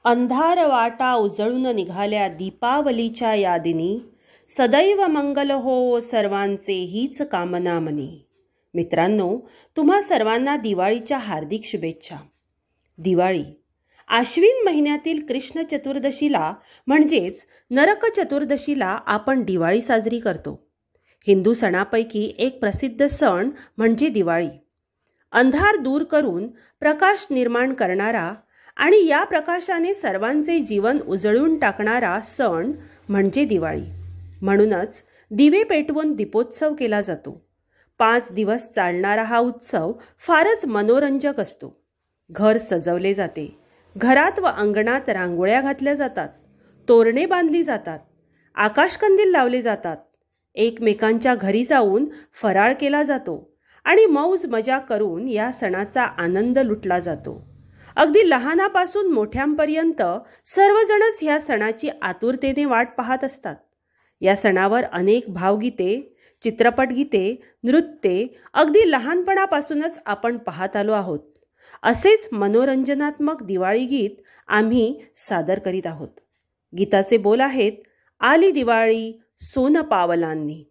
अंधार वाटा उजळून निघाल्या दीपावलीच्या यादिनी, सदैव मंगल हो सर्वांचे हीच कामना मनी. मित्रांनो, तुम्हा सर्वांना दिवाळीच्या हार्दिक शुभेच्छा. दिवाळी आश्विन महिन्यातील कृष्ण चतुर्दशीला म्हणजेच नरक चतुर्दशीला आपण दिवाळी साजरी करतो. हिंदू सणापैकी एक प्रसिद्ध सण म्हणजे दिवाळी. अंधार दूर करून प्रकाश निर्माण करणारा आणि या प्रकाशाने सर्वांचे जीवन उजळून टाकणारा सण म्हणजे दिवाळी. म्हणूनच दिवे पेटवून दीपोत्सव केला जातो. 5 दिवस चालणारा हा उत्सव फारच मनोरंजक असतो. घर सजवले जाते. घरात व अंगणात रांगोळ्या घातल्या जातात. तोरणे बांधली जातात. आकाशकंदील लावले जातात. एकमेकांच्या घरी जाऊन फराळ केला जातो आणि मौज मजा करून या सणाचा आनंद लुटला जातो. अगदी लहानापासून मोठ्यांपर्यंत सर्वजणच ह्या सणाची आतुरतेने वाट पाहत असतात. या सणावर अनेक भावगीते, चित्रपट गीते, नृत्ये अगदी लहानपणापासूनच आपण पाहत आलो आहोत. असेच मनोरंजनात्मक दिवाळी गीत आम्ही सादर करीत आहोत. गीताचे बोल आहेत, आली दिवाळी सोन पावलांनी.